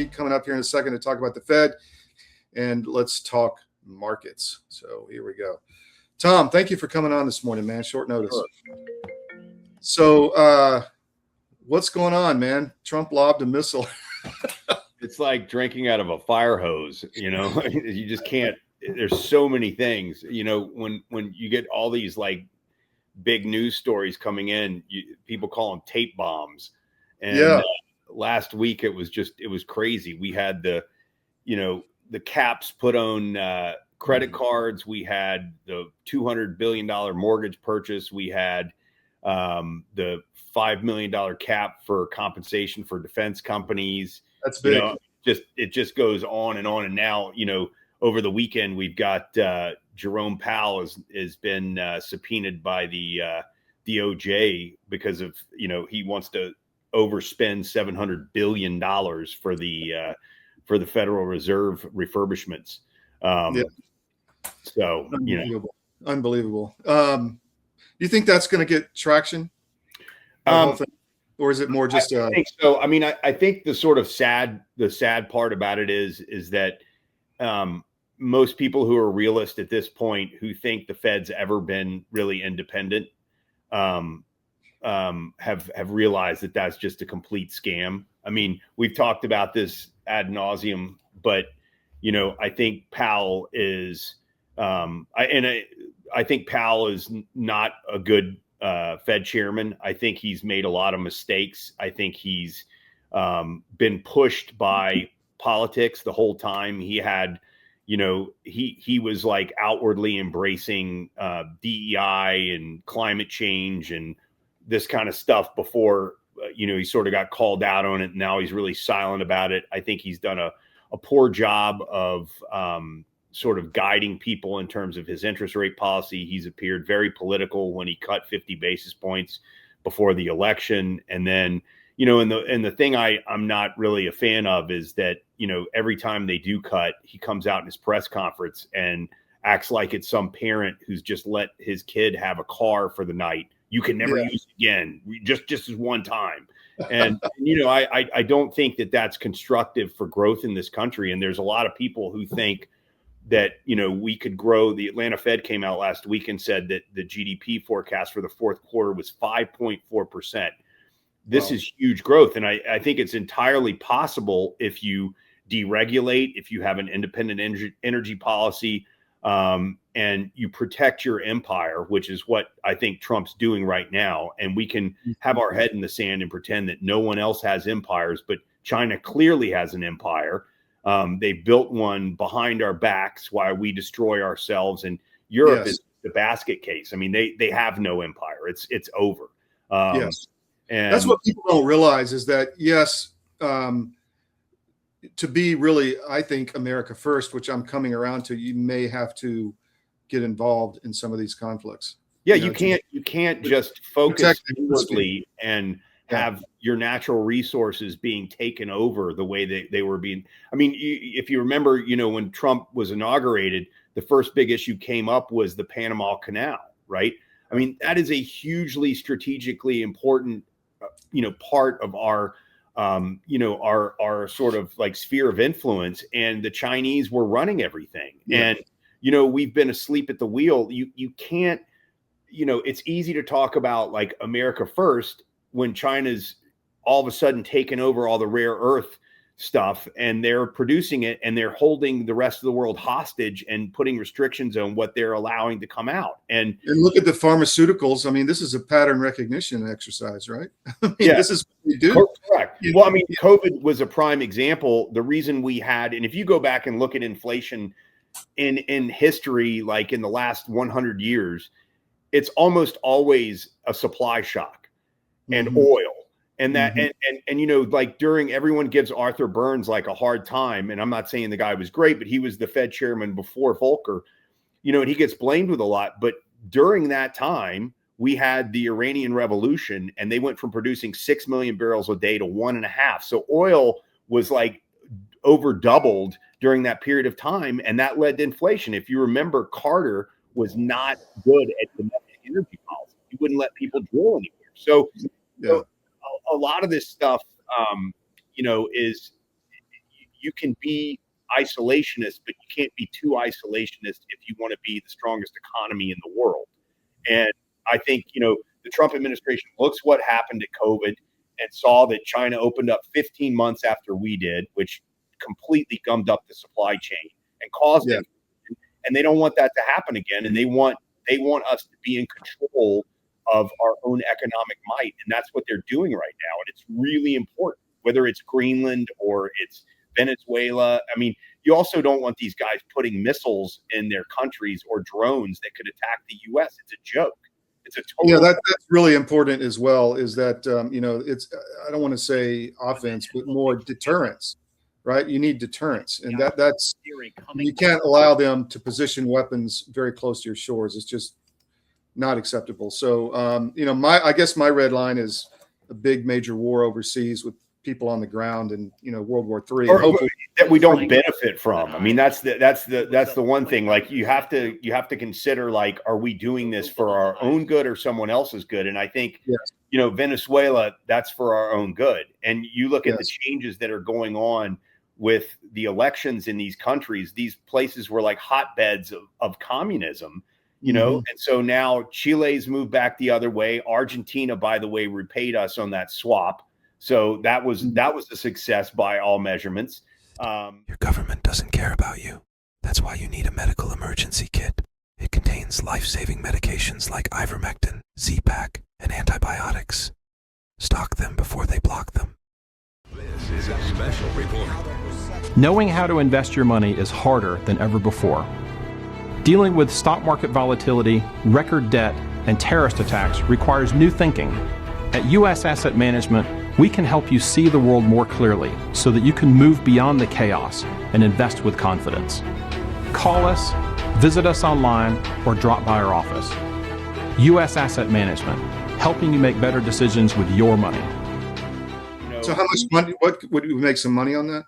Teague coming up here in a second to talk about the Fed. And let's talk markets. So here we go. Tom, thank you for coming on this morning, man. Short notice. So what's going on, man? Trump lobbed a missile. It's like drinking out of a fire hose, you know. You just can't. There's so many things, you know, when you get all these like big news stories coming in, people call them tape bombs. And last week it was crazy. We had the caps put on credit cards. We had the $200 billion mortgage purchase. We had the $5 million cap for compensation for defense companies. That's big. You know, it just goes on. And now, you know, over the weekend, we've got Jerome Powell has been subpoenaed by the DOJ because of, you know, he wants to overspend $700 billion for the Federal Reserve refurbishments. So, you know, unbelievable. Do you think that's going to get traction? Or is it more just I think so. I mean, I think the sort of sad part about it is that most people who are realists at this point, who think the Fed's ever been really independent, have realized that that's just a complete scam. I mean, we've talked about this ad nauseum, but you know, I think Powell is, I think Powell is not a good Fed chairman. I think he's made a lot of mistakes. I think he's been pushed by politics the whole time. He had, you know, he was like outwardly embracing DEI and climate change and this kind of stuff before, you know, he sort of got called out on it. Now he's really silent about it. I think he's done a poor job of sort of guiding people in terms of his interest rate policy. He's appeared very political when he cut 50 basis points before the election. And then, you know, and the thing I'm not really a fan of is that, you know, every time they do cut, he comes out in his press conference and acts like it's some parent who's just let his kid have a car for the night. You can never use it again, just as one time. And, you know, I don't think that that's constructive for growth in this country. And there's a lot of people who think that, you know, we could grow. The Atlanta Fed came out last week and said that the GDP forecast for the fourth quarter was 5.4%. This is huge growth. And I think it's entirely possible if you deregulate, if you have an independent energy policy, and you protect your empire, which is what I think Trump's doing right now. And we can have our head in the sand and pretend that no one else has empires, but China clearly has an empire. They built one behind our backs while we destroy ourselves. And Europe is the basket case. I mean, they have no empire. It's over. And that's what people don't realize is that, to be really, I think, America first, which I'm coming around to, you may have to get involved in some of these conflicts. Yeah, you can't just focus inwardly and have your natural resources being taken over the way they were being. I mean, if you remember, you know, when Trump was inaugurated, the first big issue came up was the Panama Canal, right? I mean, that is a hugely strategically important, you know, part of our, you know, our sort of like sphere of influence, and the Chinese were running everything. And, you know, we've been asleep at the wheel. You can't, you know, it's easy to talk about like America first when China's all of a sudden taken over all the rare earth stuff and they're producing it and they're holding the rest of the world hostage and putting restrictions on what they're allowing to come out. And look at the pharmaceuticals. I mean, this is a pattern recognition exercise, right? I mean, this is what we do. Correct. Well, I mean, COVID was a prime example. The reason we had, and if you go back and look at inflation in history, like in the last 100 years, it's almost always a supply shock and oil. And that, and you know, like everyone gives Arthur Burns like a hard time. And I'm not saying the guy was great, but he was the Fed chairman before Volcker, you know, and he gets blamed with a lot. But during that time, we had the Iranian Revolution, and they went from producing 6 million barrels a day to 1.5. So oil was like over doubled during that period of time. And that led to inflation. If you remember, Carter was not good at domestic energy policy. He wouldn't let people drill anywhere. So, so a lot of this stuff, you know, is you can be isolationist, but you can't be too isolationist if you want to be the strongest economy in the world. And I think, the Trump administration looks what happened at COVID and saw that China opened up 15 months after we did, which completely gummed up the supply chain and caused it. And they don't want that to happen again. And they want us to be in control of our own economic might. And that's what they're doing right now. And it's really important, whether it's Greenland or it's Venezuela. I mean, you also don't want these guys putting missiles in their countries or drones that could attack the U.S. It's a joke. It's a total. That's really important as well. Is that it's, I don't want to say offense, but more deterrence, right? You need deterrence, and that's you can't allow them to position weapons very close to your shores. It's just not acceptable. So I guess my red line is a big major war overseas with people on the ground, and World War III, or hopefully that we don't benefit from. I mean, that's the one thing. Like you have to consider, like, are we doing this for our own good or someone else's good? And I think Venezuela, that's for our own good. And you look at the changes that are going on with the elections in these countries. These places were like hotbeds of communism. And so now Chile's moved back the other way. Argentina, by the way, repaid us on that swap. So that was a success by all measurements. Your government doesn't care about you. That's why you need a medical emergency kit. It contains life-saving medications like ivermectin, Z-Pak, and antibiotics. Stock them before they block them. This is a special report. Knowing how to invest your money is harder than ever before. Dealing with stock market volatility, record debt, and terrorist attacks requires new thinking. At U.S. Asset Management, we can help you see the world more clearly so that you can move beyond the chaos and invest with confidence. Call us, visit us online, or drop by our office. U.S. Asset Management, helping you make better decisions with your money. So how much money, would we make some money on that?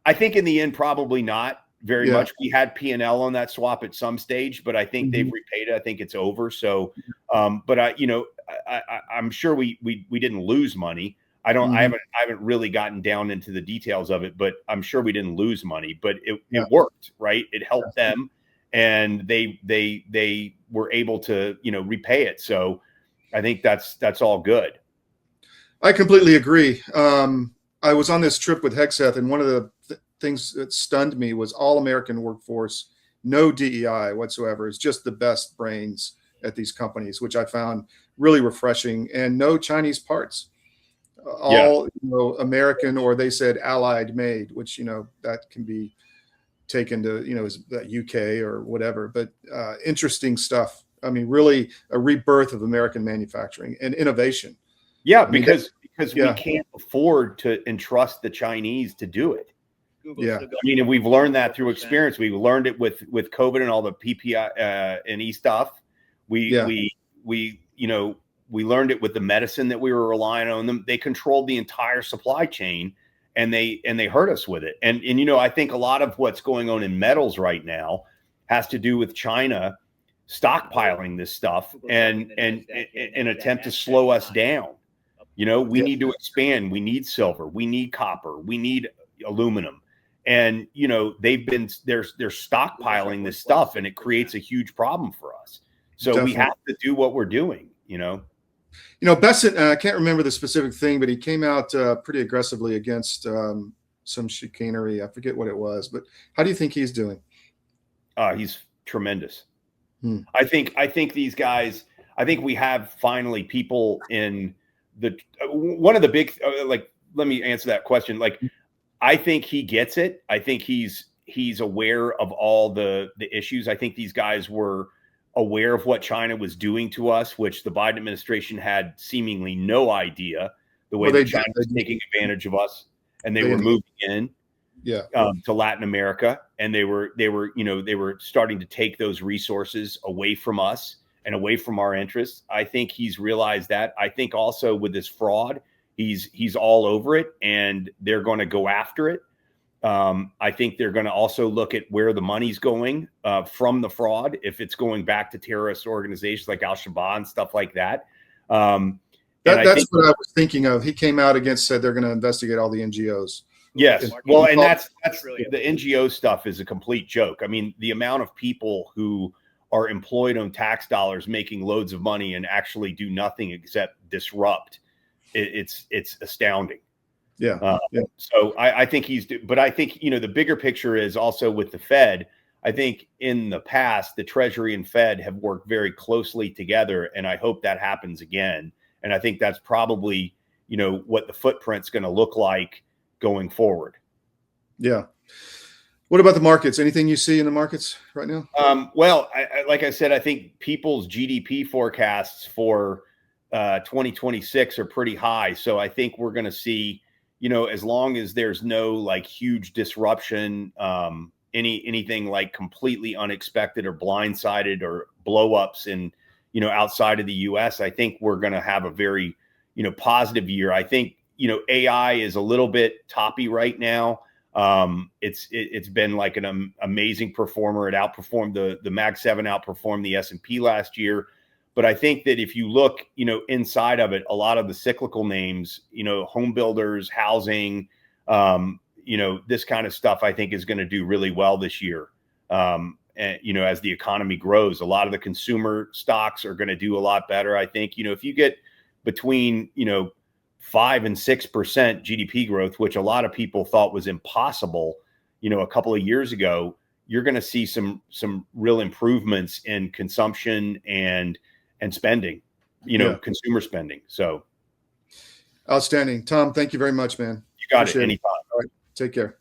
I think in the end, probably not very much. We had P&L on that swap at some stage, but I think they've repaid it. I think it's over. So, but I'm sure we didn't lose money. I haven't really gotten down into the details of it, but I'm sure we didn't lose money. But it worked, right? It helped them, and they were able to repay it. So I think that's all good. I completely agree. I was on this trip with Hexeth, and one of the things that stunned me was all American workforce, no DEI whatsoever. It's just the best brains at these companies, which I found really refreshing, and no Chinese parts. All American, or they said allied made, which that can be taken to as UK or whatever. But interesting stuff. I mean, really a rebirth of American manufacturing and innovation. Yeah, because we can't afford to entrust the Chinese to do it. Yeah, I mean, and we've learned that through experience. We learned it with COVID and all the PPI and E stuff. We learned it with the medicine that we were relying on them. They controlled the entire supply chain, and they hurt us with it. And I think a lot of what's going on in metals right now has to do with China stockpiling this stuff and an attempt to slow us down. We need to expand. We need silver. We need copper. We need aluminum. And they're stockpiling this stuff, and it creates a huge problem for us. So Definitely. We have to do what we're doing. Bessent, I can't remember the specific thing, but he came out pretty aggressively against some chicanery. I forget what it was, but how do you think he's doing? He's tremendous. I think these guys. I think we have finally people in the one of the big. Let me answer that question. I think he gets it. I think he's aware of all the issues. I think these guys were aware of what China was doing to us, which the Biden administration had seemingly no idea the way that China was taking advantage of us, and they were moving in to Latin America, and they were starting to take those resources away from us and away from our interests. I think he's realized that. I think also with this fraud, he's all over it, and they're going to go after it. I think they're going to also look at where the money's going from the fraud, if it's going back to terrorist organizations like Al-Shabaab and stuff like that. That's what I was thinking of. He came out said they're going to investigate all the NGOs. Yes. And- Well, and that's the NGO stuff is a complete joke. I mean, the amount of people who are employed on tax dollars making loads of money and actually do nothing except disrupt, it's astounding. Yeah. So I think but I think, the bigger picture is also with the Fed. I think in the past, the Treasury and Fed have worked very closely together, and I hope that happens again. And I think that's probably, what the footprint's going to look like going forward. Yeah. What about the markets? Anything you see in the markets right now? Well, like I said, I think people's GDP forecasts for 2026 are pretty high. So I think we're going to see, as long as there's no like huge disruption, anything like completely unexpected or blindsided or blowups in, outside of the US, I think we're going to have a very, positive year. I think, AI is a little bit toppy right now. It's been like an amazing performer. It outperformed the Mag 7 outperformed the S&P last year. But I think that if you look, inside of it, a lot of the cyclical names, home builders, housing, this kind of stuff, I think is going to do really well this year. And, as the economy grows, a lot of the consumer stocks are going to do a lot better. I think, if you get between, 5 and 6% GDP growth, which a lot of people thought was impossible, a couple of years ago, you're going to see some real improvements in consumption and spending, consumer spending. So Outstanding. Tom, thank you very much, man. you got Appreciate it anytime. All right. Take care.